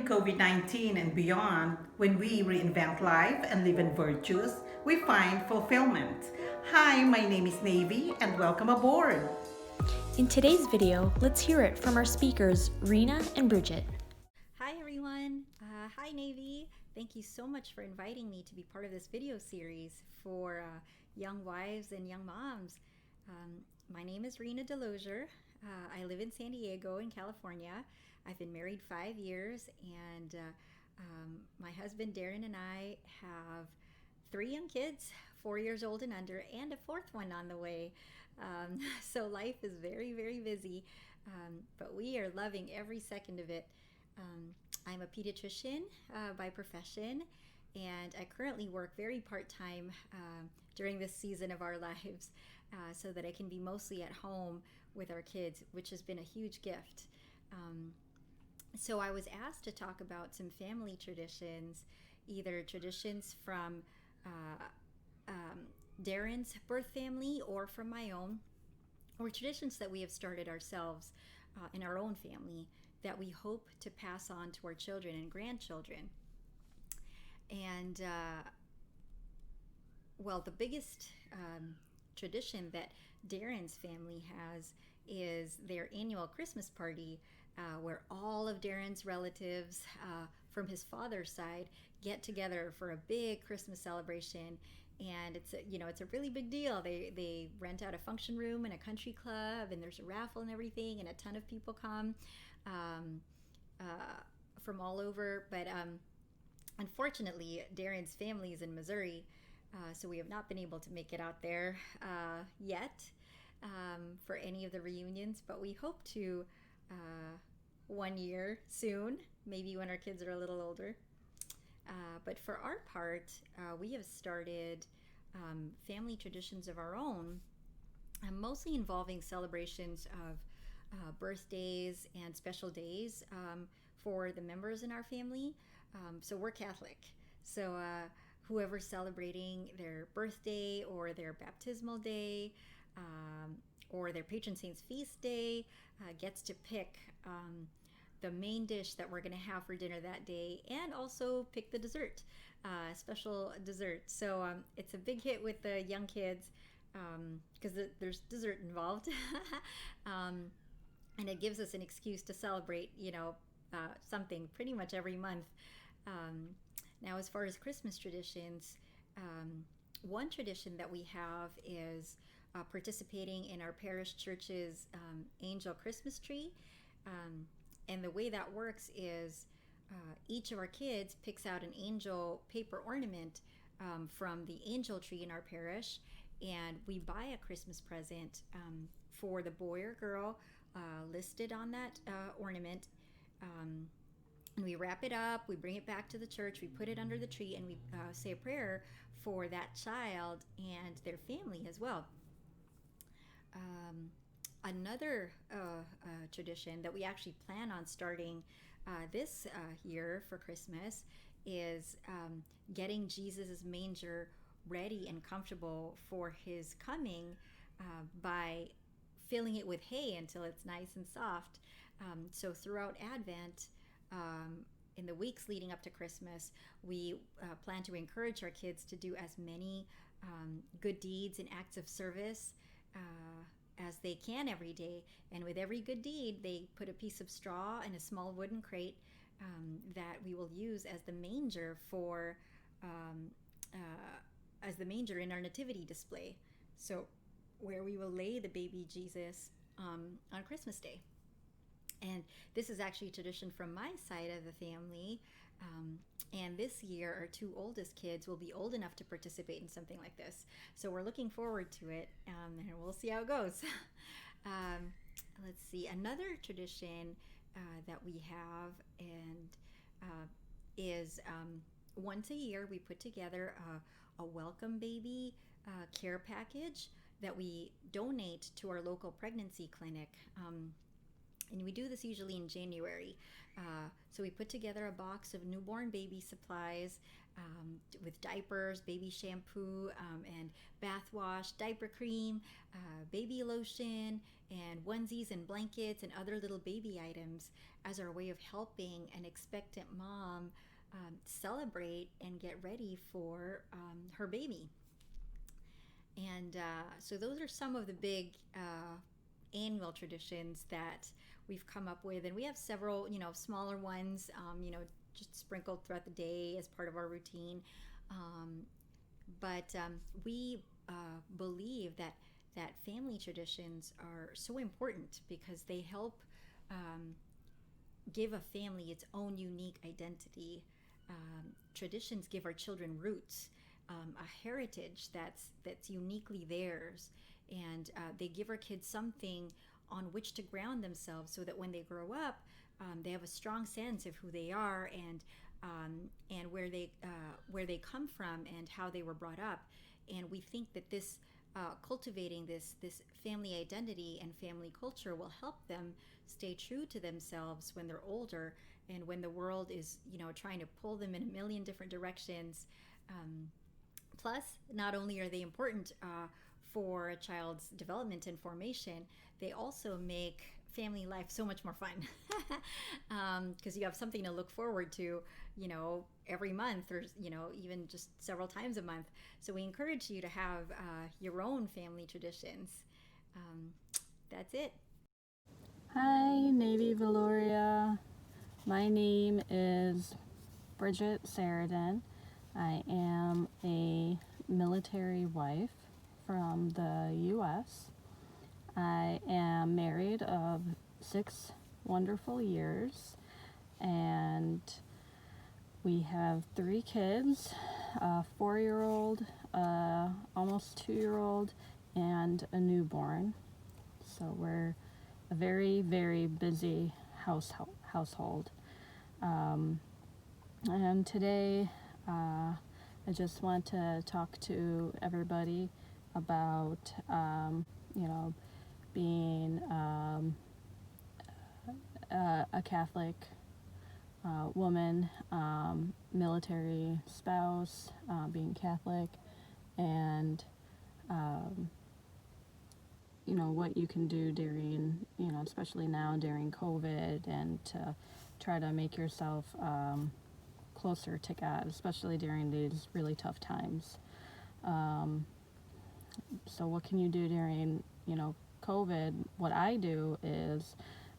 During COVID 19 and beyond, when we reinvent life and live in virtues, we find fulfillment. Hi, my name is Navy, and welcome aboard. In today's video, let's hear it from our speakers, Rena and Bridget. Hi everyone. Hi Navy. Thank you so much for inviting me to be part of this video series for young wives and young moms. My name is Rena Delozier. I live in San Diego in California. I've been married 5 years, and my husband Darren and I have 3 young kids, 4 years old and under, and a 4th one on the way. So life is very, very busy, but we are loving every second of it. I'm a pediatrician by profession, and I currently work very part-time during this season of our lives so that I can be mostly at home with our kids, which has been a huge gift. So I was asked to talk about some family traditions, either traditions from Darren's birth family or from my own, or traditions that we have started ourselves in our own family that we hope to pass on to our children and grandchildren. And well, the biggest tradition that Darren's family has is their annual Christmas party, where all of Darren's relatives from his father's side get together for a big Christmas celebration. And it's a really big deal. They rent out a function room in a country club, and there's a raffle and everything, and a ton of people come from all over. But unfortunately, Darren's family is in Missouri, so we have not been able to make it out there yet for any of the reunions. But we hope to one year soon, maybe when our kids are a little older. But for our part, we have started family traditions of our own, mostly involving celebrations of birthdays and special days for the members in our family. So we're Catholic. So whoever's celebrating their birthday or their baptismal day or their patron saint's feast day gets to pick the main dish that we're going to have for dinner that day, and also pick the dessert, special dessert. So it's a big hit with the young kids because there's dessert involved. And it gives us an excuse to celebrate, something pretty much every month. Now, as far as Christmas traditions, one tradition that we have is participating in our parish church's angel Christmas tree. And the way that works is each of our kids picks out an angel paper ornament from the angel tree in our parish, and we buy a Christmas present for the boy or girl listed on that ornament. And we wrap it up, we bring it back to the church, we put it under the tree, and we say a prayer for that child and their family as well. Another tradition that we actually plan on starting this year for Christmas is getting Jesus' manger ready and comfortable for his coming by filling it with hay until it's nice and soft. So throughout Advent, in the weeks leading up to Christmas, we plan to encourage our kids to do as many good deeds and acts of service as they can every day. And with every good deed, they put a piece of straw in a small wooden crate that we will use as the manger in our nativity display. So where we will lay the baby Jesus on Christmas Day. And this is actually a tradition from my side of the family. And this year, our 2 oldest kids will be old enough to participate in something like this. So we're looking forward to it, and we'll see how it goes. Let's see. Another tradition that we have is once a year we put together a welcome baby care package that we donate to our local pregnancy clinic. And we do this usually in January. So we put together a box of newborn baby supplies with diapers, baby shampoo, and bath wash, diaper cream, baby lotion, and onesies and blankets and other little baby items as our way of helping an expectant mom celebrate and get ready for her baby. And so those are some of the big annual traditions that we've come up with, and we have several, smaller ones, just sprinkled throughout the day as part of our routine. But we believe that family traditions are so important because they help give a family its own unique identity. Traditions give our children roots, a heritage that's uniquely theirs, and they give our kids something on which to ground themselves, so that when they grow up, they have a strong sense of who they are, and where they come from and how they were brought up. And we think that this cultivating this family identity and family culture will help them stay true to themselves when they're older, and when the world is trying to pull them in a million different directions. Plus, not only are they important for a child's development and formation, they also make family life so much more fun, because you have something to look forward to, every month, or even just several times a month. So we encourage you to have your own family traditions. That's it. Hi, Navy Valoria. My name is Bridget Saradin. I am a military wife from the U.S. I am married of 6 wonderful years, and we have 3 kids, a 4-year-old, almost 2-year-old, and a newborn. So we're a very, very busy household. And today, I just want to talk to everybody about, being a Catholic woman, military spouse, being Catholic, and what you can do during, especially now during COVID, and to try to make yourself closer to God, especially during these really tough times. So what can you do during, COVID? What I do is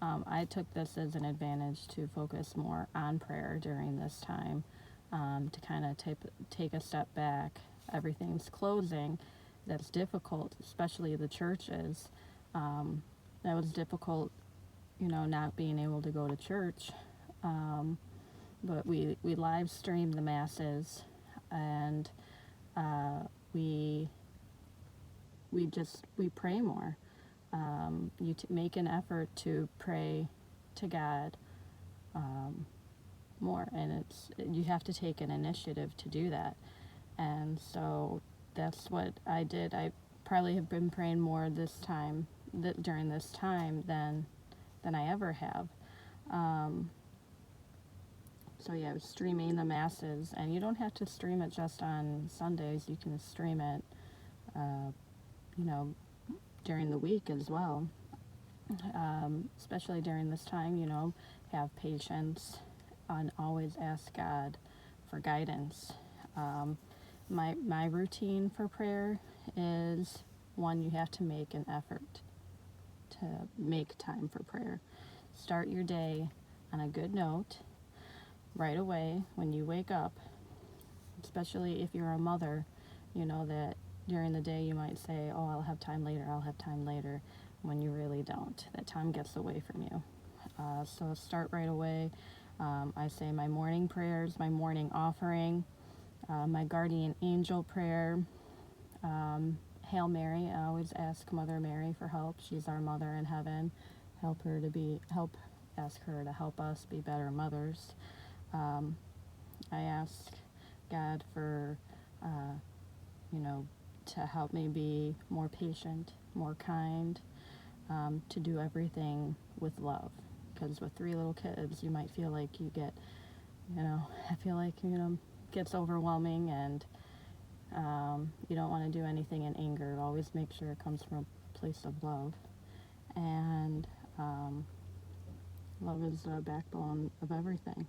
I took this as an advantage to focus more on prayer during this time, to kind of take a step back. Everything's closing. That's difficult, especially the churches. That was difficult, not being able to go to church. But we live stream the masses, and we pray more. You make an effort to pray to God more, and you have to take an initiative to do that. And so that's what I did. I probably have been praying more this time, during this time, than I ever have. So yeah, streaming the masses, and you don't have to stream it just on Sundays. You can stream it, during the week as well. Especially during this time, have patience and always ask God for guidance. My routine for prayer is, one, you have to make an effort to make time for prayer. Start your day on a good note right away when you wake up, especially if you're a mother. That during the day you might say, oh, I'll have time later, when you really don't. That time gets away from you. So start right away. I say my morning prayers, my morning offering, my guardian angel prayer, Hail Mary. I always ask Mother Mary for help. She's our mother in heaven. Ask her to help us be better mothers. I ask God for, to help me be more patient, more kind, to do everything with love. Because with 3 little kids, you might feel like you get, I feel like, gets overwhelming, and you don't want to do anything in anger. Always make sure it comes from a place of love. And love is the backbone of everything.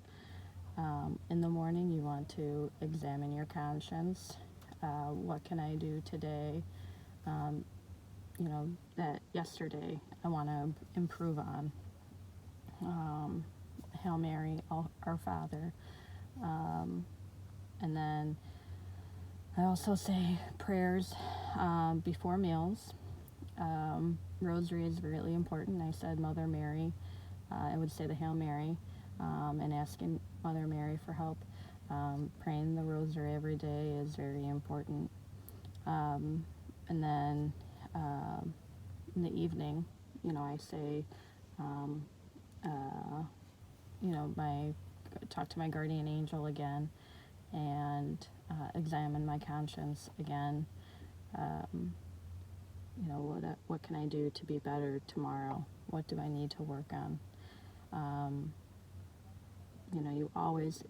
In the morning, you want to examine your conscience. What can I do today, that yesterday I want to improve on? Hail Mary, our Father. And then I also say prayers before meals. Rosary is really important. I said Mother Mary. I would say the Hail Mary, and asking Mother Mary for help. Praying the Rosary every day is very important. And then in the evening, I say, talk to my guardian angel again, and examine my conscience again. What can I do to be better tomorrow? What do I need to work on? You always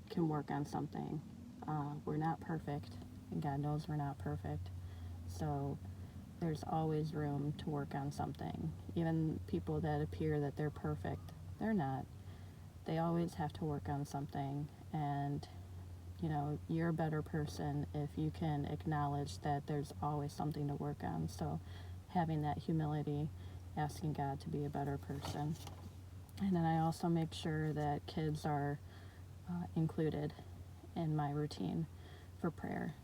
can work on something. We're not perfect, and God knows we're not perfect. So there's always room to work on something. Even people that appear that they're perfect, they're not. They always have to work on something, and you're a better person if you can acknowledge that there's always something to work on. So having that humility, asking God to be a better person. And then I also make sure that kids are included in my routine for prayer.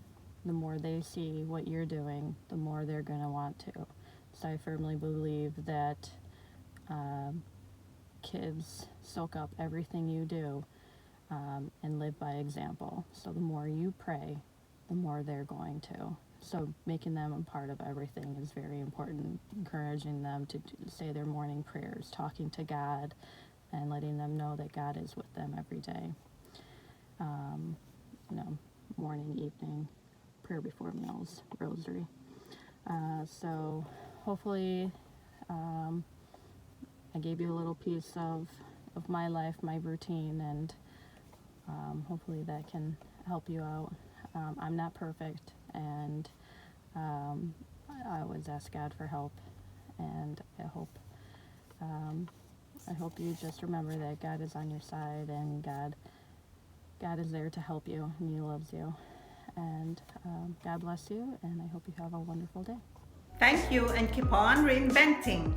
The more they see what you're doing, the more they're going to want to. So I firmly believe that kids soak up everything you do, and live by example. So the more you pray, the more they're going to. So making them a part of everything is very important. Encouraging them to say their morning prayers, talking to God, and letting them know that God is with them every day. Morning, evening, prayer before meals, rosary. So hopefully I gave you a little piece of my life, my routine, and hopefully that can help you out. I'm not perfect, and I always ask God for help, and I hope you just remember that God is on your side, and God is there to help you, and He loves you. And God bless you, and I hope you have a wonderful day. Thank you, and keep on reinventing.